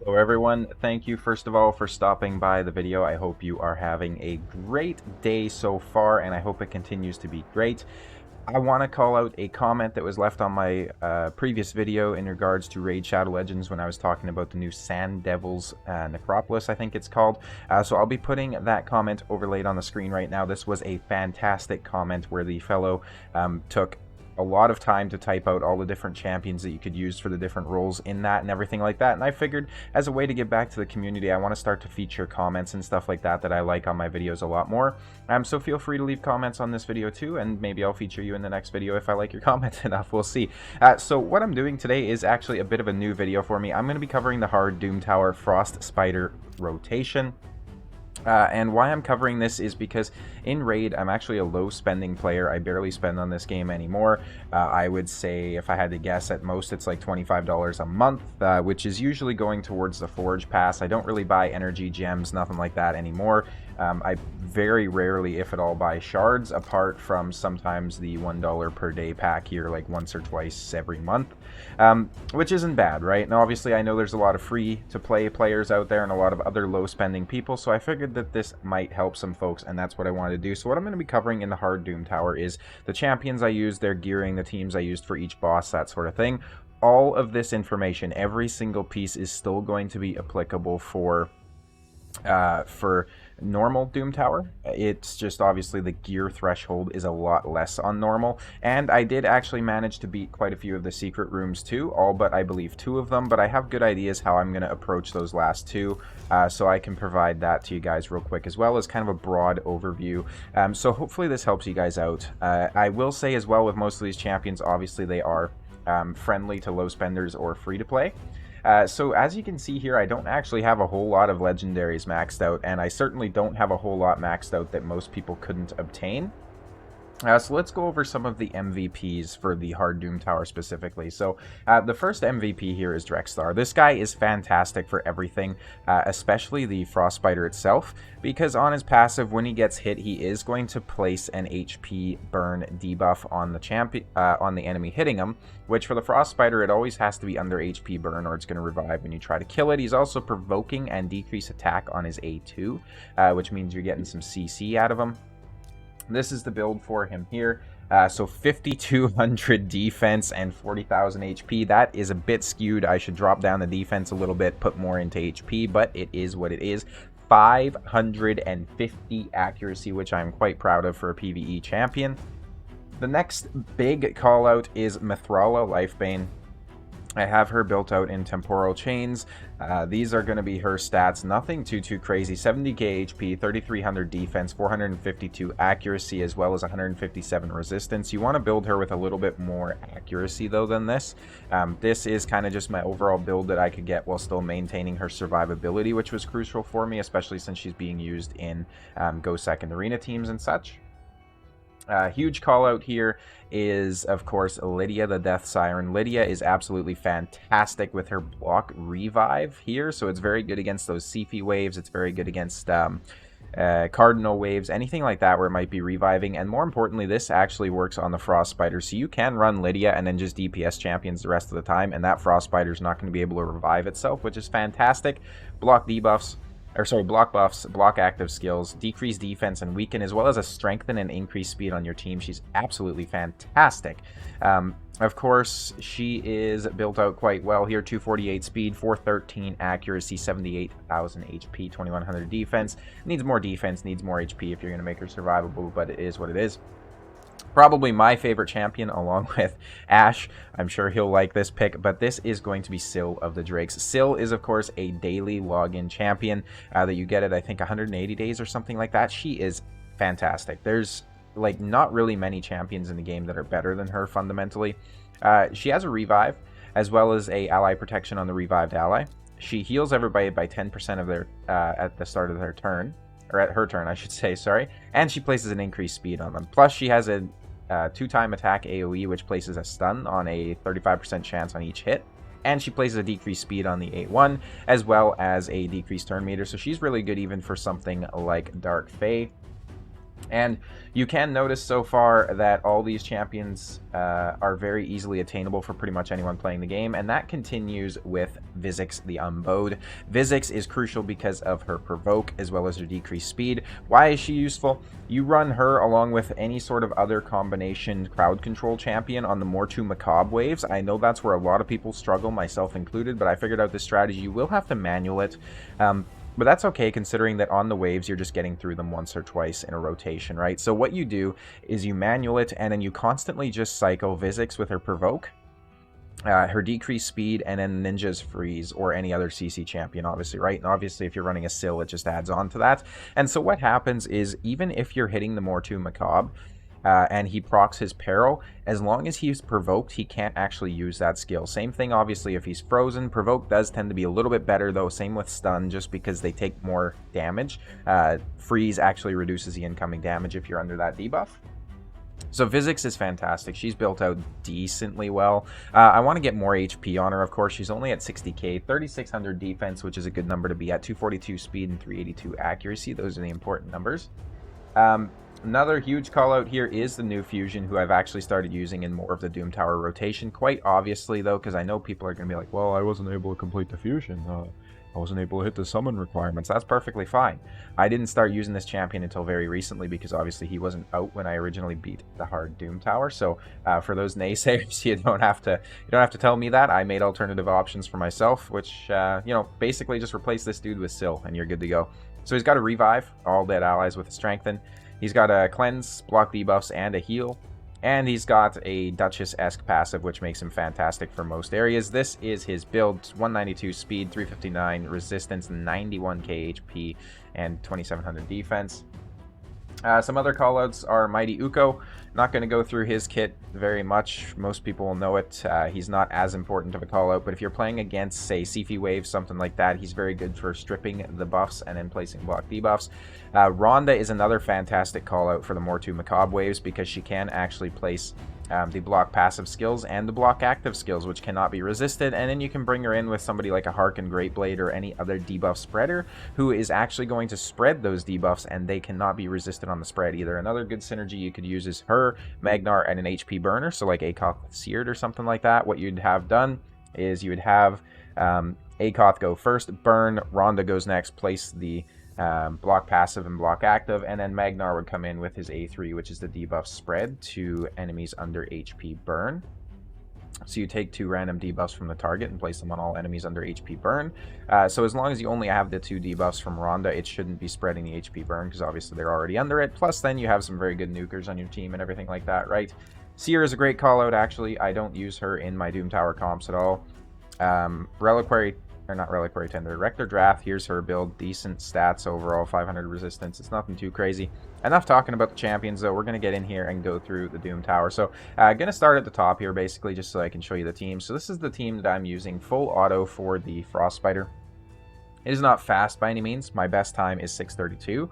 Hello everyone, thank you first of all for stopping by the video. I hope you are having a great day so far and I hope it continues to be great. I want to call out a comment that was left on my previous video in regards to Raid Shadow Legends when I was talking about the new Sand Devils Necropolis, I think it's called. So I'll be putting that comment overlaid on the screen right now. This was a fantastic comment where the fellow took a lot of time to type out all the different champions that you could use for the different roles in that and everything like that. And I figured as a way to give back to the community, I want to start to feature comments and stuff like that I like on my videos a lot more. So feel free to leave comments on this video too, and maybe I'll feature you in the next video if I like your comment enough. We'll see. So what I'm doing today is actually a bit of a new video for me. I'm going to be covering the hard Doom Tower Frost Spider rotation. And why I'm covering this is because in Raid, I'm actually a low spending player. I barely spend on this game anymore. I would say, if I had to guess, at most it's like $25 a month, which is usually going towards the Forge Pass. I don't really buy energy gems, nothing like that anymore. I very rarely, if at all, buy shards, apart from sometimes the $1 per day pack here, like once or twice every month, which isn't bad, right? Now, obviously, I know there's a lot of free-to-play players out there and a lot of other low-spending people, so I figured that this might help some folks, and that's what I wanted to do. So what I'm going to be covering in the hard Doom Tower is the champions I used, their gearing, the teams I used for each boss, that sort of thing. All of this information, every single piece, is still going to be applicable for normal Doom Tower. It's just obviously the gear threshold is a lot less on normal, and I did actually manage to beat quite a few of the secret rooms too, all but I believe 2 of them, but I have good ideas how I'm going to approach those last 2, so I can provide that to you guys real quick, as well as kind of a broad overview. So hopefully this helps you guys out. I will say as well, with most of these champions, obviously they are friendly to low spenders or free to play. So as you can see here, I don't actually have a whole lot of legendaries maxed out, and I certainly don't have a whole lot maxed out that most people couldn't obtain. So let's go over some of the MVPs for the hard Doom Tower specifically. So the first MVP here is Drexstar. This guy is fantastic for everything, especially the Frost Spider itself, because on his passive, when he gets hit, he is going to place an HP burn debuff on the on the enemy hitting him, which for the Frost Spider, it always has to be under HP burn or it's going to revive when you try to kill it. He's also provoking and decrease attack on his A2, which means you're getting some CC out of him. This is the build for him here. So 5,200 defense and 40,000 HP. That is a bit skewed. I should drop down the defense a little bit, put more into HP, but it is what it is. 550 accuracy, which I'm quite proud of for a PvE champion. The next big call out is Mithrala Lifebane. I have her built out in Temporal Chains. These are going to be her stats. Nothing too crazy. 70k HP, 3,300 defense, 452 accuracy, as well as 157 resistance. You want to build her with a little bit more accuracy, though, than this. This is kind of just my overall build that I could get while still maintaining her survivability, which was crucial for me, especially since she's being used in Go Second Arena teams and such. Huge call out here is, of course, Lydia the Death Siren. Lydia is absolutely fantastic with her block revive here, so it's very good against those Sifi waves. It's very good against Cardinal waves, anything like that where it might be reviving. And more importantly, this actually works on the Frost Spider, so you can run Lydia and then just DPS champions the rest of the time, and that Frost Spider is not going to be able to revive itself, which is fantastic. Block debuffs. Block buffs, block active skills, decrease defense and weaken, as well as a strengthen and increase speed on your team. She's absolutely fantastic. Of course, she is built out quite well here. 248 speed, 413 accuracy, 78,000 HP, 2100 defense. Needs more defense, needs more HP if you're going to make her survivable, but it is what it is. Probably my favorite champion, along with Ash. I'm sure he'll like this pick, but this is going to be Syl of the Drakes. Syl is, of course, a daily login champion that you get at, I think, 180 days or something like that. She is fantastic. There's, like, not really many champions in the game that are better than her, fundamentally. She has a revive, as well as a ally protection on the revived ally. She heals everybody by 10% of their at the start of their turn. Or at her turn, I should say, sorry. And she places an increased speed on them. Plus, she has a 2-time attack AoE, which places a stun on a 35% chance on each hit. And she places a decreased speed on the 8-1, as well as a decreased turn meter. So she's really good even for something like Dark Fae. And you can notice so far that all these champions are very easily attainable for pretty much anyone playing the game, and that continues with Vizix the Unbowed. Vizix is crucial because of her Provoke as well as her decreased speed. Why is she useful? You run her along with any sort of other combination crowd control champion on the Mortu Macabre waves. I know that's where a lot of people struggle, myself included, but I figured out this strategy. You will have to manual it. But that's okay, considering that on the waves, you're just getting through them once or twice in a rotation, right? So what you do is you manual it, and then you constantly just cycle Vizix with her Provoke, her decreased speed, and then Ninja's Freeze, or any other CC champion, obviously, right? And obviously, if you're running a Syl, it just adds on to that. And so what happens is, even if you're hitting the Mortu Macabre, and he procs his Peril, as long as he's provoked, he can't actually use that skill. Same thing, obviously, if he's frozen. Provoke does tend to be a little bit better, though. Same with stun, just because they take more damage. Freeze actually reduces the incoming damage if you're under that debuff. So Vizix is fantastic. She's built out decently well. I want to get more HP on her, of course. She's only at 60k, 3600 defense, which is a good number to be at, 242 speed and 382 accuracy. Those are the important numbers. Another huge call out here is the new fusion, who I've actually started using in more of the Doom Tower rotation. Quite obviously, though, because I know people are going to be like, well, I wasn't able to complete the fusion. I wasn't able to hit the summon requirements. That's perfectly fine. I didn't start using this champion until very recently, because obviously he wasn't out when I originally beat the hard Doom Tower. So for those naysayers, you don't have to tell me that. I made alternative options for myself, which basically just replace this dude with Syl, and you're good to go. So he's got a revive all dead allies with a strengthen. He's got a cleanse, block debuffs, and a heal. And he's got a Duchess-esque passive, which makes him fantastic for most areas. This is his build: 192 speed, 359 resistance, 91k HP, and 2700 defense. Some other callouts are Mighty Uko. Not going to go through his kit very much. Most people will know it. He's not as important of a callout, but if you're playing against, say, Sifi Wave, something like that, he's very good for stripping the buffs and then placing block debuffs. Rhonda is another fantastic callout for the Mortu Macabre waves, because she can actually place the block passive skills and the block active skills, which cannot be resisted, and then you can bring her in with somebody like a Harken Greatblade or any other debuff spreader, who is actually going to spread those debuffs, and they cannot be resisted on the spread either. Another good synergy you could use is her, Magnar, and an HP burner, so like Akoth Seared or something like that. What you'd have done is you would have Akoth go first, burn, Rhonda goes next, place the block passive and block active, and then Magnar would come in with his A3, which is the debuff spread to enemies under HP burn. So you take 2 random debuffs from the target and place them on all enemies under HP burn. So as long as you only have the 2 debuffs from Rhonda, it shouldn't be spreading the HP burn, because obviously they're already under it. Plus then you have some very good nukers on your team and everything like that, right? Seer is a great call out, actually. I don't use her in my Doom Tower comps at all. Reliquary, or not Reliquary Tender, Rector Draft, here's her build. Decent stats overall, 500 resistance. It's nothing too crazy. Enough talking about the champions, though. We're going to get in here and go through the Doom Tower. So going to start at the top here, basically, just so I can show you the team. So this is the team that I'm using, full auto for the Frost Spider. It is not fast by any means. My best time is 632.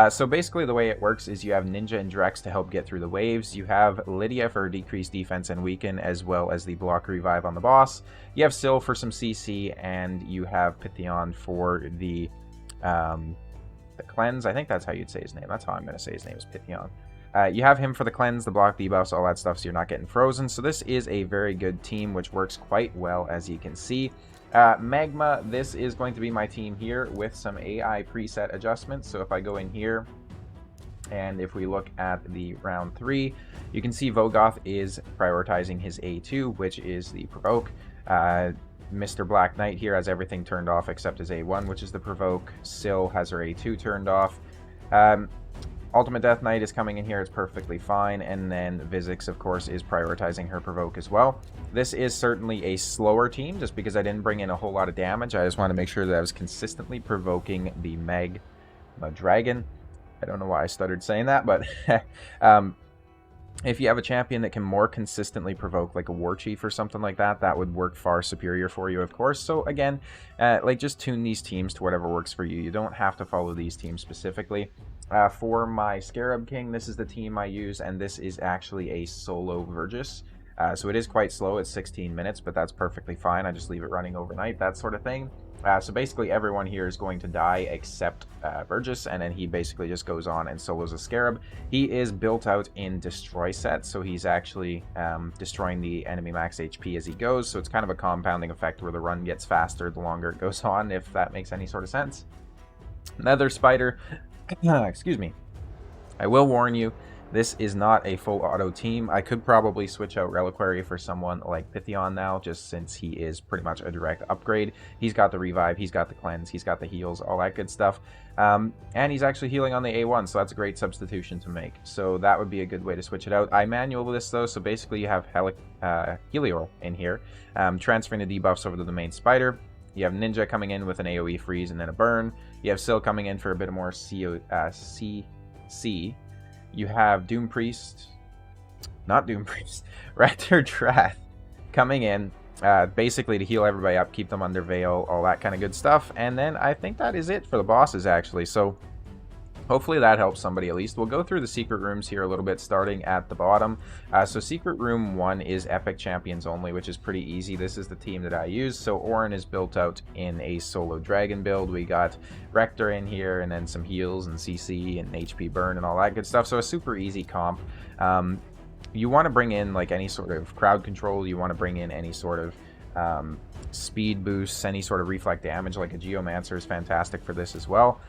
So basically the way it works is you have Ninja and Drex to help get through the waves. You have Lydia for decreased defense and weaken, as well as the block revive on the boss. You have Syl for some CC, and you have Pythion for the cleanse. I think that's how you'd say his name. That's how I'm going to say his name, is Pythion. You have him for the cleanse, the block debuffs, all that stuff, so you're not getting frozen. So this is a very good team, which works quite well, as you can see. Magma, this is going to be my team here with some AI preset adjustments. So if I go in here, and if we look at the round 3, you can see Vogoth is prioritizing his A2, which is the Provoke. Mr. Black Knight here has everything turned off except his A1, which is the Provoke. Syl has her A2 turned off. Ultimate Death Knight is coming in here, it's perfectly fine, and then Vizix, of course, is prioritizing her Provoke as well. This is certainly a slower team, just because I didn't bring in a whole lot of damage. I just want to make sure that I was consistently provoking the Magma Dragon. I don't know why I stuttered saying that, but if you have a champion that can more consistently provoke, like a War Chief or something like that, that would work far superior for you, of course. So again, just tune these teams to whatever works for you. You don't have to follow these teams specifically. For my Scarab King, this is the team I use, and this is actually a solo Vergis. So it is quite slow, it's 16 minutes, but that's perfectly fine. I just leave it running overnight, that sort of thing. So basically everyone here is going to die except Burgess, and then he basically just goes on and solos a Scarab. He is built out in Destroy set, so he's actually destroying the enemy max HP as he goes, so it's kind of a compounding effect where the run gets faster the longer it goes on, if that makes any sort of sense. Nether Spider, excuse me. I will warn you, this is not a full auto team. I could probably switch out Reliquary for someone like Pythion now, just since he is pretty much a direct upgrade. He's got the revive, he's got the cleanse, he's got the heals, all that good stuff. And he's actually healing on the A1, so that's a great substitution to make. So that would be a good way to switch it out. I manual this though, so basically you have Helior in here, transferring the debuffs over to the main Spider. You have Ninja coming in with an AoE freeze and then a burn. You have Syl coming in for a bit of more CC. You have Doom Priest, not Doom Priest, Raptor Trath coming in, basically to heal everybody up, keep them under Veil, all that kind of good stuff. And then I think that is it for the bosses, actually. So hopefully that helps somebody at least. We'll go through the secret rooms here a little bit, starting at the bottom. So secret room 1 is Epic Champions only, which is pretty easy. This is the team that I use. So Orin is built out in a solo dragon build. We got Rector in here, and then some heals and CC and HP burn and all that good stuff. So a super easy comp. You want to bring in like any sort of crowd control. You want to bring in any sort of speed boosts, any sort of reflect damage. Like a Geomancer is fantastic for this as well.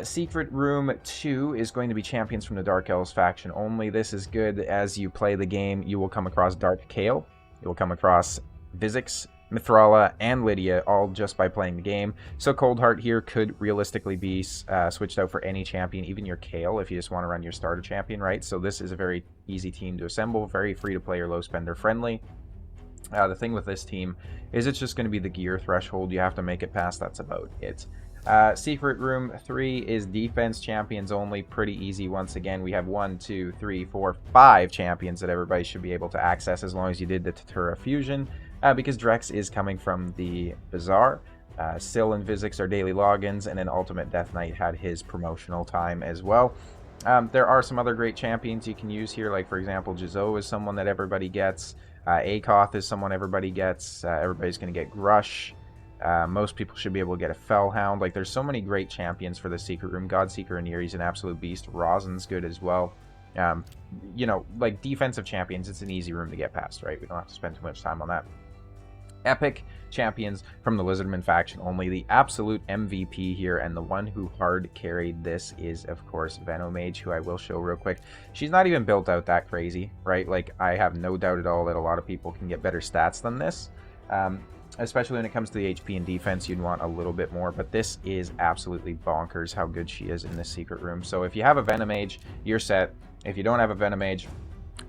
Secret Room 2 is going to be Champions from the Dark Elves faction only. This is good as you play the game. You will come across Dark Kale. You will come across Vizix, Mithrala, and Lydia, all just by playing the game. So Coldheart here could realistically be switched out for any champion, even your Kale, if you just want to run your starter champion, right? So this is a very easy team to assemble, very free-to-play or low-spender friendly. The thing with this team is it's just going to be the gear threshold. You have to make it past. That's about it. Secret Room 3 is defense champions only. Pretty easy. Once again, we have 1, 2, 3, 4, 5 champions that everybody should be able to access as long as you did the Tatura fusion, because Drex is coming from the Bazaar. Syl and Vizix are daily logins, and then Ultimate Death Knight had his promotional time as well. There are some other great champions you can use here, like for example Jizo is someone that everybody gets. Akoth is someone everybody gets. Everybody's going to get Grush. Most people should be able to get a Fellhound. Like, there's so many great champions for the Secret Room. Godseeker and Yuri's an absolute beast. Rosin's good as well. You know, like defensive champions, it's an easy room to get past, right? We don't have to spend too much time on that. Epic champions from the Lizardman faction only. The absolute MVP here, and the one who hard carried this is, of course, Venomage, who I will show real quick. She's not even built out that crazy, right? Like, I have no doubt at all that a lot of people can get better stats than this. Especially when it comes to the HP and defense, you'd want a little bit more, but this is absolutely bonkers how good she is in this secret room. So if you have a Venomage, you're set. If you don't have a Venomage,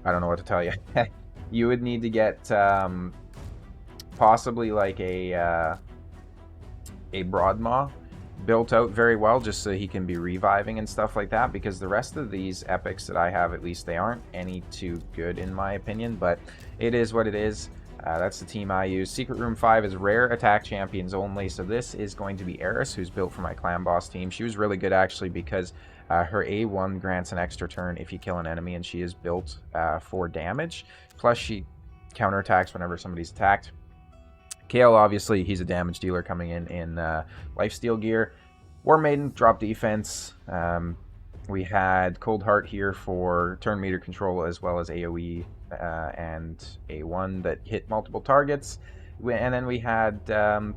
I don't know what to tell you. You would need to get possibly like a Broadmaw built out very well, just so he can be reviving and stuff like that, because the rest of these epics that I have, at least, they aren't any too good in my opinion, but it is what it is. That's the team I use. Secret Room 5 is rare attack champions only, so this is going to be Eris, who's built for my clan boss team. She was really good, actually, because her A1 grants an extra turn if you kill an enemy, and she is built for damage. Plus, she counterattacks whenever somebody's attacked. Kale, obviously, he's a damage dealer coming in lifesteal gear. War Maiden, drop defense. We had Coldheart here for turn meter control, as well as AoE and A1 that hit multiple targets. And then we had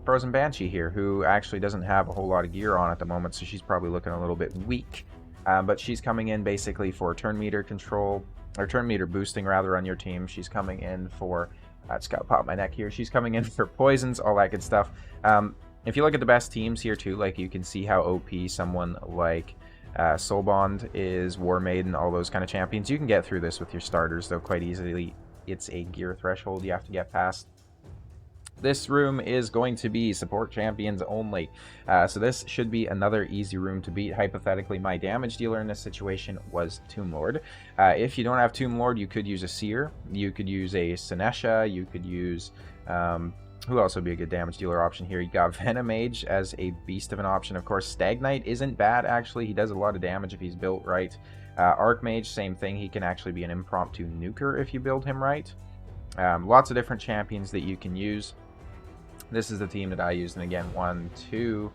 Frozen Banshee here, who actually doesn't have a whole lot of gear on at the moment, so she's probably looking a little bit weak. But she's coming in basically for turn meter control, or turn meter boosting rather, on your team. She's coming in for, I just gotta pop my neck here, she's coming in for poisons, all that good stuff. If you look at the best teams here too, like, you can see how OP someone like Soulbond is, War Maiden, all those kind of champions. You can get through this with your starters, though, quite easily. It's a gear threshold you have to get past. This room is going to be support champions only. So this should be another easy room to beat. Hypothetically, my damage dealer in this situation was Tomb Lord. If you don't have Tomb Lord, you could use a Seer. You could use a Sinesha. You could use... who else would be a good damage dealer option here? You got Venomage as a beast of an option. Of course, Stag Knight isn't bad, actually. He does a lot of damage if he's built right. Archmage, same thing. He can actually be an impromptu nuker if you build him right. Lots of different champions that you can use. This is the team that I used, and again, 1, 2,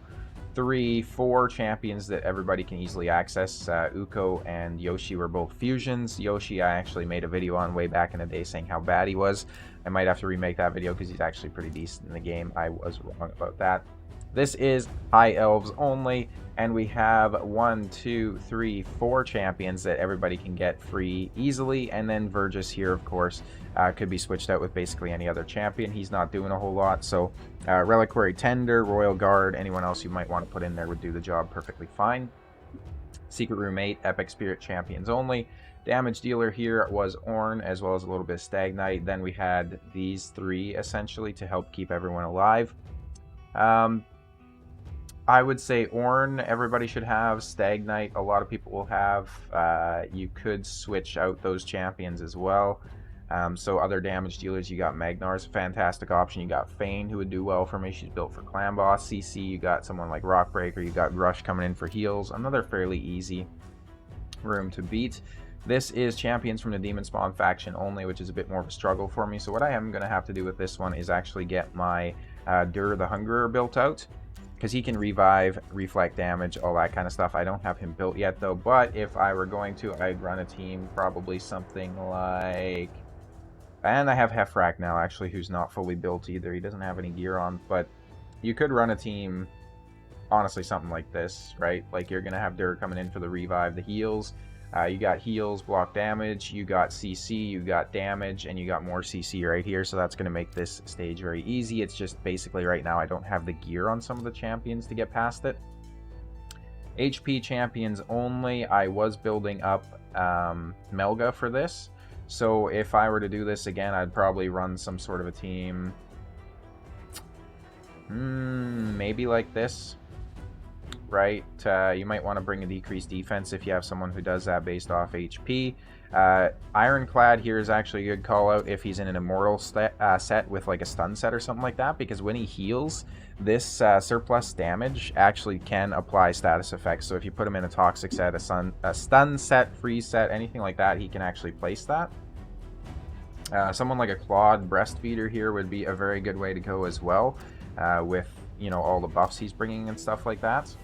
3, 4 champions that everybody can easily access. Uko and Yoshi were both fusions. Yoshi, I actually made a video on way back in the day saying how bad he was. I might have to remake that video because he's actually pretty decent in the game. I was wrong about that. This is High Elves only, and we have 1, 2, 3, 4 champions that everybody can get free easily, and then Vergis here, of course, could be switched out with basically any other champion. He's not doing a whole lot, so Reliquary Tender, Royal Guard, anyone else you might want to put in there would do the job perfectly fine. Secret Room 8, Epic Spirit champions only. Damage dealer here was Ornn, as well as a little bit of Stag Knight. Then we had these 3, essentially, to help keep everyone alive. I would say Ornn, everybody should have. Stag Knight, a lot of people will have. You could switch out those champions as well. So other damage dealers, you got Magnar's a fantastic option. You got Fane, who would do well for me. She's built for Clan Boss. CC, you got someone like Rockbreaker. You got Grush coming in for heals. Another fairly easy room to beat. This is champions from the Demon Spawn faction only, which is a bit more of a struggle for me. So what I am going to have to do with this one is actually get my Dur the Hungerer built out, because he can revive, reflect damage, all that kind of stuff. I don't have him built yet, though, but if I were going to, I'd run a team probably something like... And I have Hefrak now, actually, who's not fully built either. He doesn't have any gear on, but you could run a team, honestly, something like this, right? Like, you're going to have Dur coming in for the revive, the heals. You got heals, block damage, you got CC, you got damage, and you got more CC right here, so that's going to make this stage very easy. It's just basically right now I don't have the gear on some of the champions to get past it. HP champions only. I was building up Melga for this, so if I were to do this again, I'd probably run some sort of a team, maybe like this. Right, you might want to bring a decreased defense if you have someone who does that based off HP. Ironclad here is actually a good call out if he's in an immortal set with like a stun set or something like that, because when he heals, this surplus damage actually can apply status effects. So if you put him in a toxic set, a stun set, freeze set, anything like that, he can actually place that. Someone like a Claude Breastfeeder here would be a very good way to go as well, with, you know, all the buffs he's bringing and stuff like that.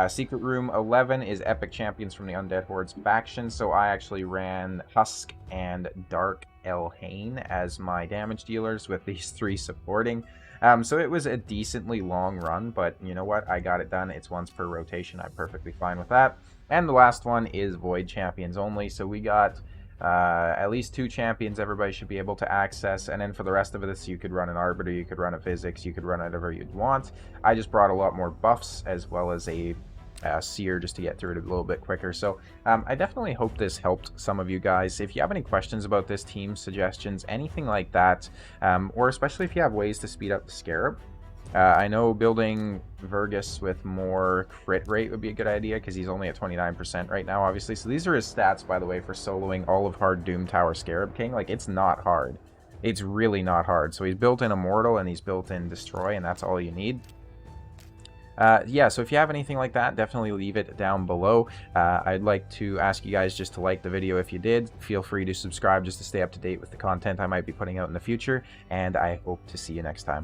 Secret Room 11 is Epic Champions from the Undead Hordes faction, so I actually ran Husk and Dark Elhain as my damage dealers, with these 3 supporting. So it was a decently long run, but you know what? I got it done. It's once per rotation. I'm perfectly fine with that. And the last one is Void Champions only, so we got at least 2 champions everybody should be able to access, and then for the rest of this you could run an Arbiter, you could run a Physics, you could run whatever you'd want. I just brought a lot more buffs as well as a Seer just to get through it a little bit quicker. So I definitely hope this helped some of you guys. If you have any questions about this team, suggestions, anything like that, or especially if you have ways to speed up the Scarab, I know building Vergis with more crit rate would be a good idea, because he's only at 29% right now, obviously. So these are his stats, by the way, for soloing all of Hard Doom Tower Scarab King. Like, it's not hard. It's really not hard. So he's built in Immortal, and he's built in Destroy, and that's all you need. Yeah, so if you have anything like that, definitely leave it down below. I'd like to ask you guys just to like the video if you did. Feel free to subscribe just to stay up to date with the content I might be putting out in the future, and I hope to see you next time.